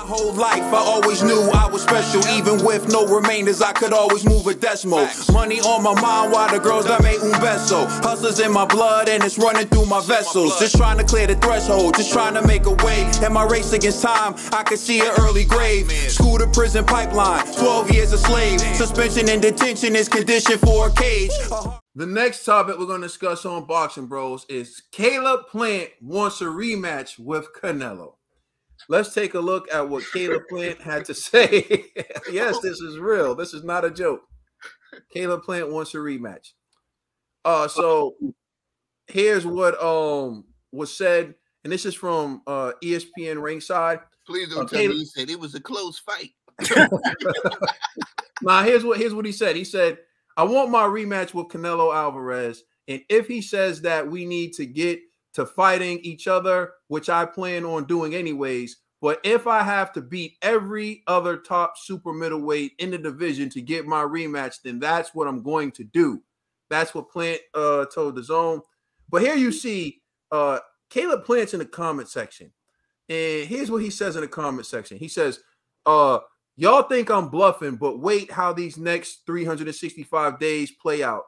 whole life, I always knew I was special. Even with no remainders, I could always move a decimal. Money on my mind while the girls that made un beso. Hustlers in my blood and it's running through my vessels. Just trying to clear the threshold, just trying to make a way. In my race against time, I could see an early grave. School to prison pipeline, 12 years a slave. Suspension and detention is conditioned for a cage. The next topic we're going to discuss on Boxing Bros is Caleb Plant wants a rematch with Canelo. Let's take a look at what Caleb Plant had to say. Yes, this is real. This is not a joke. Caleb Plant wants a rematch. So here's what was said, and this is from ESPN Ringside. Please don't tell me he said it was a close fight. Nah, here's what he said. He said, I want my rematch with Canelo Alvarez, and if he says that we need to get to fighting each other, which I plan on doing anyways, but if I have to beat every other top super middleweight in the division to get my rematch, then that's what I'm going to do. That's what Plant told the Zone. But here you see Caleb Plant's in the comment section, and here's what he says in the comment section. He says, y'all think I'm bluffing, but wait how these next 365 days play out.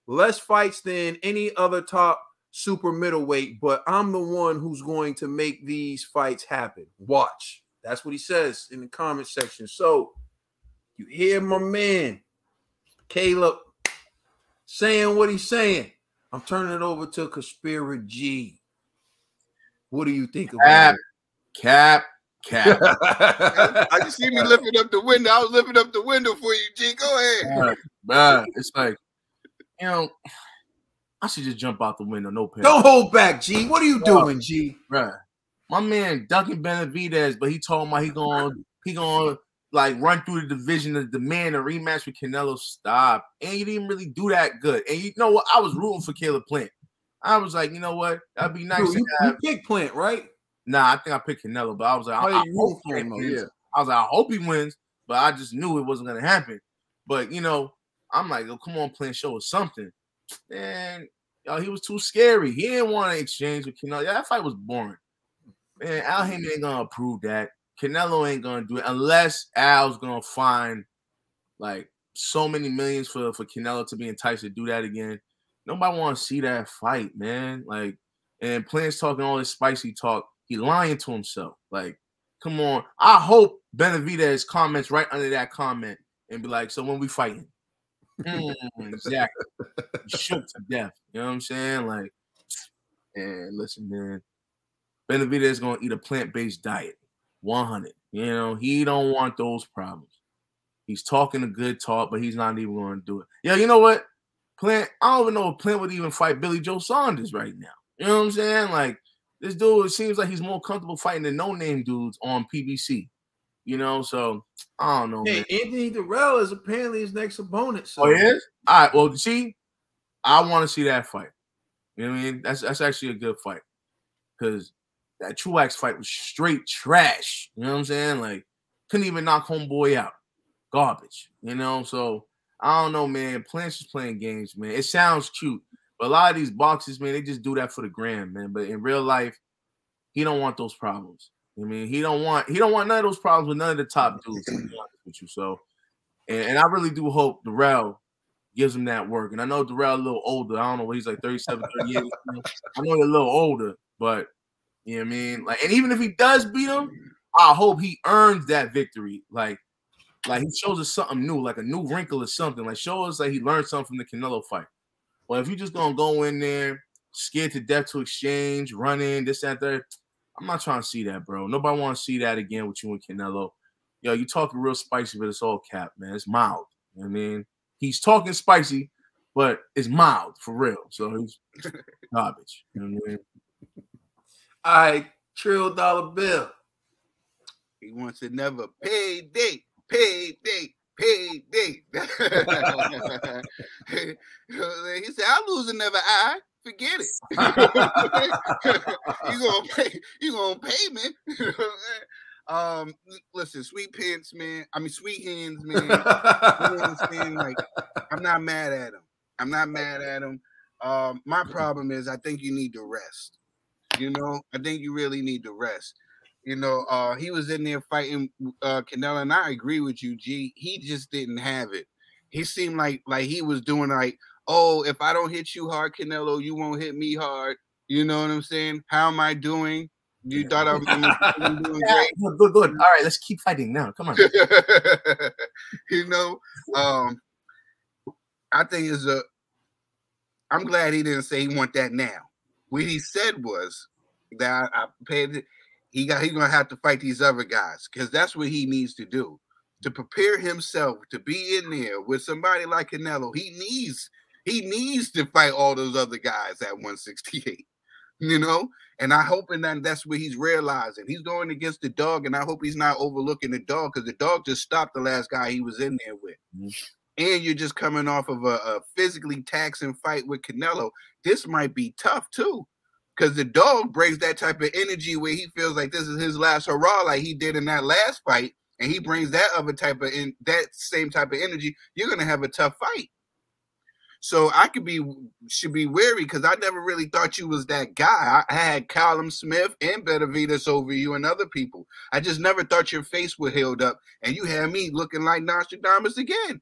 Less fights than any other top super middleweight, but I'm the one who's going to make these fights happen. Watch. That's what he says in the comment section. So you hear my man Caleb saying what he's saying. I'm turning it over to Conspiracy G. What do you think about it? Cap. I just see me lifting up the window. I was lifting up the window for you, G. Go ahead. Man, it's like, you know, I should just jump out the window. No pain. Don't hold back, G. What are you doing, G? Right. My man ducking Benavidez, but he told me he gonna like run through the division to demand a rematch with Canelo. Stop. And he didn't really do that good. And you know what? I was rooting for Caleb Plant. I was like, you know what? That'd be nice to have. You picked Plant, right? Nah, I think I picked Canelo, but I was like, I was like, I hope he wins, but I just knew it wasn't gonna happen. But you know, I'm like, oh, come on, Plant, show us something. And he was too scary. He didn't want to exchange with Canelo. Yeah, that fight was boring. Man, Al Haymon ain't gonna approve that. Canelo ain't gonna do it unless Al's gonna find like so many millions for Canelo to be enticed to do that again. Nobody want to see that fight, man. Like, and Plant's talking all this spicy talk. He lying to himself. Like, come on. I hope Benavidez comments right under that comment and be like, so when we fighting? Exactly. Shook to death. You know what I'm saying? Like, and listen, man. Benavidez is gonna eat a plant-based diet. 100. You know, he don't want those problems. He's talking a good talk, but he's not even going to do it. Yeah, you know what? Plant, I don't even know if Plant would even fight Billy Joe Saunders right now. You know what I'm saying? Like, this dude, it seems like he's more comfortable fighting the no-name dudes on PBC. You know, so I don't know. Hey, man. Anthony Durrell is apparently his next opponent. So. Oh, he is? All right, well, see, I want to see that fight. You know what I mean? That's actually a good fight. Because that Truax fight was straight trash. You know what I'm saying? Like, couldn't even knock homeboy out. Garbage. You know, so I don't know, man. Plant's just playing games, man. It sounds cute. But a lot of these boxers, man, they just do that for the gram, man. But in real life, he don't want those problems. I mean, he don't want none of those problems with none of the top dudes, to be honest with you. So, and I really do hope Durrell gives him that work. And I know Durrell a little older. I don't know what he's like, 37, 38. I know he's a little older, but you know what I mean? Like, and even if he does beat him, I hope he earns that victory. Like he shows us something new, like a new wrinkle or something. Like, show us like he learned something from the Canelo fight. Well, if you're just gonna go in there, scared to death to exchange, run in, this, that, that, I'm not trying to see that, bro. Nobody want to see that again with you and Canelo. Yo, you talking real spicy, but it's all cap, man. It's mild. You know what I mean? He's talking spicy, but it's mild for real. So he's garbage. You know what I mean? All right, Trill Dollar Bill. He wants another payday. He said, I'll lose another eye. Forget it. you gonna pay me. Listen, sweet hands, man. You know what I'm saying? Like, I'm not mad at him. My problem is I think you need to rest. You know, I think you really need to rest. You know, he was in there fighting Canelo, and I agree with you, G. He just didn't have it. He seemed like he was doing like, oh, if I don't hit you hard, Canelo, you won't hit me hard. You know what I'm saying? How am I doing? You thought I was doing great? Good. All right, let's keep fighting now. Come on. You know, I think I'm glad he didn't say he want that now. What he said was that I paid. He gonna have to fight these other guys because that's what he needs to do to prepare himself to be in there with somebody like Canelo. He needs to fight all those other guys at 168. You know, and I hoping that that's what he's realizing. He's going against the dog, and I hope he's not overlooking the dog because the dog just stopped the last guy he was in there with. Mm-hmm. And you're just coming off of a physically taxing fight with Canelo. This might be tough too, because the dog brings that type of energy where he feels like this is his last hurrah, like he did in that last fight, and he brings that other type of that same type of energy. You're gonna have a tough fight. So I should be wary because I never really thought you was that guy. I had Callum Smith and Benavidez over you and other people. I just never thought your face would held up, and you had me looking like Nostradamus again.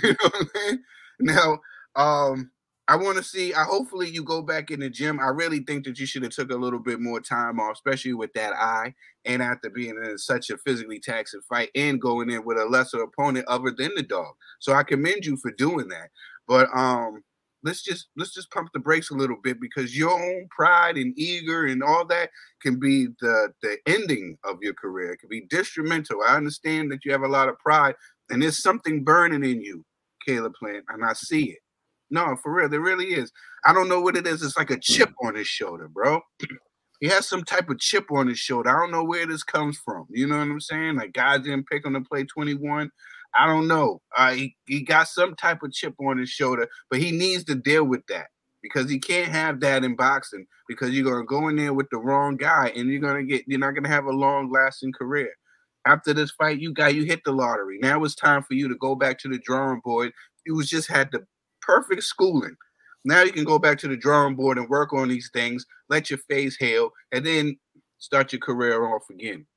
You know what I mean? Now, I want to see. Hopefully, you go back in the gym. I really think that you should have took a little bit more time off, especially with that eye, and after being in such a physically taxing fight and going in with a lesser opponent other than the dog. So I commend you for doing that. But let's just pump the brakes a little bit because your own pride and eager and all that can be the ending of your career. It can be detrimental. I understand that you have a lot of pride and there's something burning in you, Caleb Plant, and I see it. No, for real, there really is. I don't know what it is. It's like a chip on his shoulder, bro. He has some type of chip on his shoulder. I don't know where this comes from. You know what I'm saying? Like guys didn't pick him to play 21. I don't know. He got some type of chip on his shoulder, but he needs to deal with that because he can't have that in boxing because you're gonna go in there with the wrong guy and you're not gonna have a long lasting career. After this fight, you hit the lottery. Now it's time for you to go back to the drawing board. You just had the perfect schooling. Now you can go back to the drawing board and work on these things, let your face heal, and then start your career off again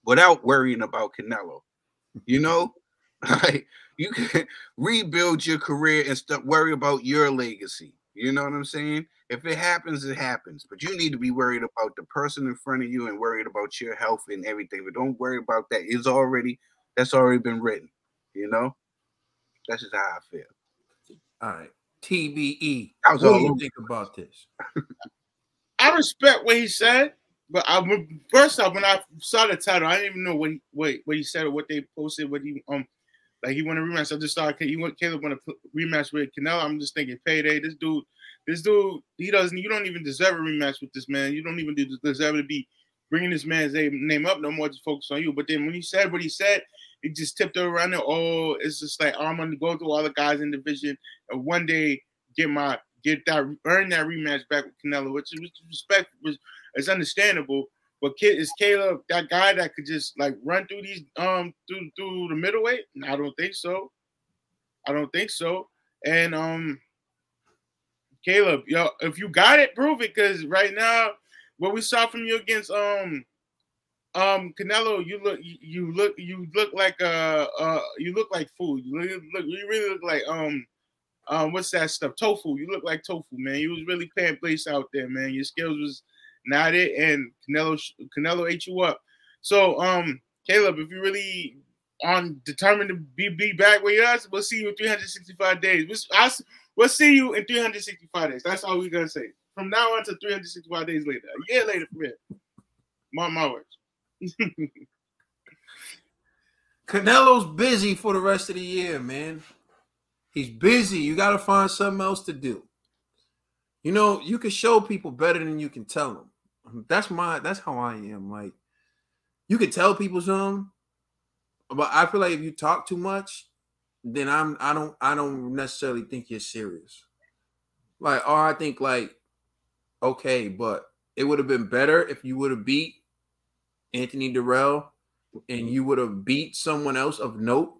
without worrying about Canelo. You know, like you can rebuild your career and stop worry about your legacy. You know what I'm saying? If it happens, it happens. But you need to be worried about the person in front of you and worried about your health and everything. But don't worry about that. That's already been written. You know? That's just how I feel. All right. TBE. What do you think about this? I respect what he said. But first off, when I saw the title, I didn't even know what he said or what they posted. What he like he want a rematch. I just thought Caleb want to rematch with Canelo. I'm just thinking payday. This dude, you don't even deserve a rematch with this man. You don't even deserve to be bringing this man's name up no more to focus on you. But then when he said what he said, it just tipped around there. Oh, it's just like I'm gonna go through all the guys in the division and one day earn that rematch back with Canelo, which is understandable. But is Caleb that guy that could just like run through these through the middleweight? I don't think so. And Caleb, if you got it, prove it. Because right now, what we saw from you against Canelo, you look like food. You really look like what's that stuff? Tofu. You look like tofu, man. You was really playing place out there, man. Your skills was not it, and Canelo ate you up. So, Caleb, if you really determined to be back with us, we'll see you in 365 days. We'll see you in 365 days. That's all we're gonna say. From now on to 365 days later, a year later from here. Mark my words. Canelo's busy for the rest of the year, man. He's busy. You got to find something else to do. You know, you can show people better than you can tell them. That's how I am. Like, you can tell people something, but I feel like if you talk too much, then I don't necessarily think you're serious. Like, or I think like, okay, but it would have been better if you would have beat Anthony Durrell and you would have beat someone else of note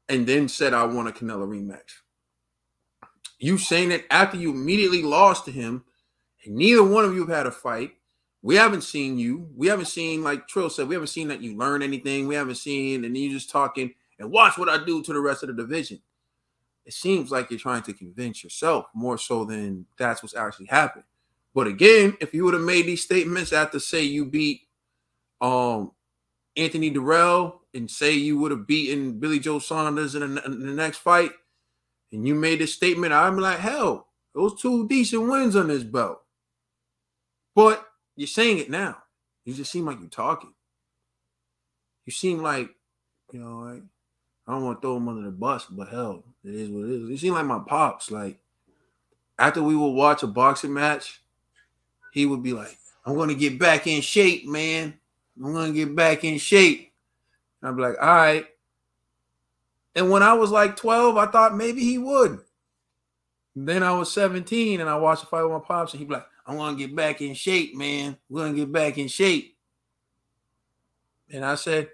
and then said, I want a Canelo rematch. You saying it after you immediately lost to him and neither one of you have had a fight We haven't seen you. We haven't seen, like Trill said, we haven't seen that you learn anything. We haven't seen, and you just talking and watch what I do to the rest of the division. It seems like you're trying to convince yourself more so than that's what's actually happened. But again, if you would have made these statements after, say, you beat Anthony Durrell and say you would have beaten Billy Joe Saunders in the next fight, and you made this statement, I'm like, hell, those 2 decent wins on this belt. But you're saying it now. You just seem like you're talking. You seem like, like, I don't want to throw him under the bus, but hell, it is what it is. You seem like my pops. Like, after we would watch a boxing match, he would be like, I'm going to get back in shape, man. I'm going to get back in shape. And I'd be like, all right. And when I was like 12, I thought maybe he would. And then I was 17 and I watched a fight with my pops and he'd be like, I'm going to get back in shape, man. We're going to get back in shape. And I said,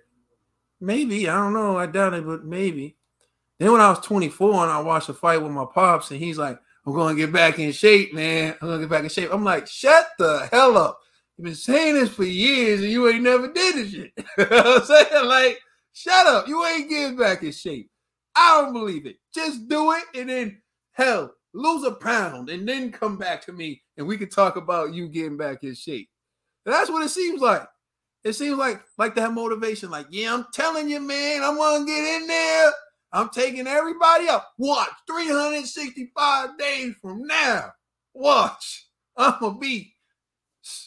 maybe. I don't know. I doubt it, but maybe. Then when I was 24 and I watched a fight with my pops and he's like, I'm going to get back in shape, man. I'm going to get back in shape. I'm like, shut the hell up. You've been saying this for years and you ain't never did this shit. You know what I'm saying? Like, shut up. You ain't getting back in shape. I don't believe it. Just do it and then, hell, lose a pound and then come back to me and we can talk about you getting back in shape. And that's what it seems like. It seems like that motivation. Like, yeah, I'm telling you, man, I'm going to get in there. I'm taking everybody up. Watch, 365 days from now. Watch. I'm going to be.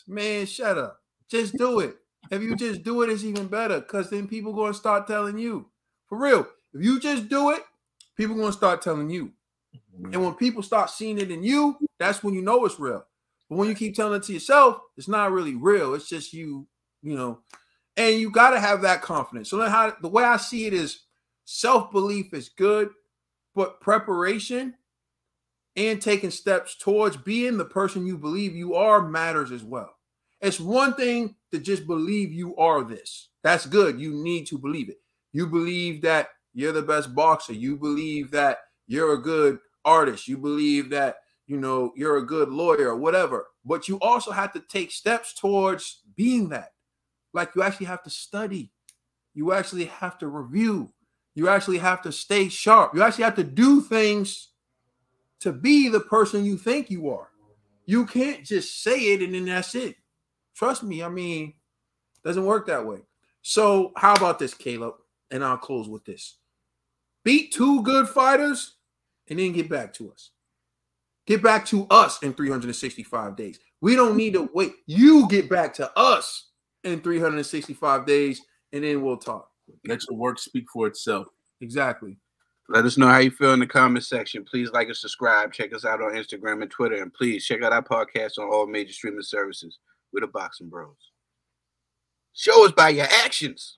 Man, shut up. Just do it. If you just do it, it's even better because then people going to start telling you. For real. If you just do it, people going to start telling you. And when people start seeing it in you, that's when you know it's real. But when you keep telling it to yourself, it's not really real. It's just you, and you got to have that confidence. So then the way I see it is self-belief is good, but preparation and taking steps towards being the person you believe you are matters as well. It's one thing to just believe you are this. That's good. You need to believe it. You believe that you're the best boxer. You believe that you're a good artist. You believe that, you're a good lawyer or whatever. But you also have to take steps towards being that. Like you actually have to study. You actually have to review. You actually have to stay sharp. You actually have to do things to be the person you think you are. You can't just say it and then that's it. Trust me, it doesn't work that way. So how about this, Caleb? And I'll close with this. Beat 2 good fighters and then get back to us. Get back to us in 365 days. We don't need to wait. You get back to us in 365 days and then we'll talk. Let your work speak for itself. Exactly. Let us know how you feel in the comment section. Please like and subscribe. Check us out on Instagram and Twitter. And please check out our podcast on all major streaming services. We're the Boxing Bros. Show us by your actions.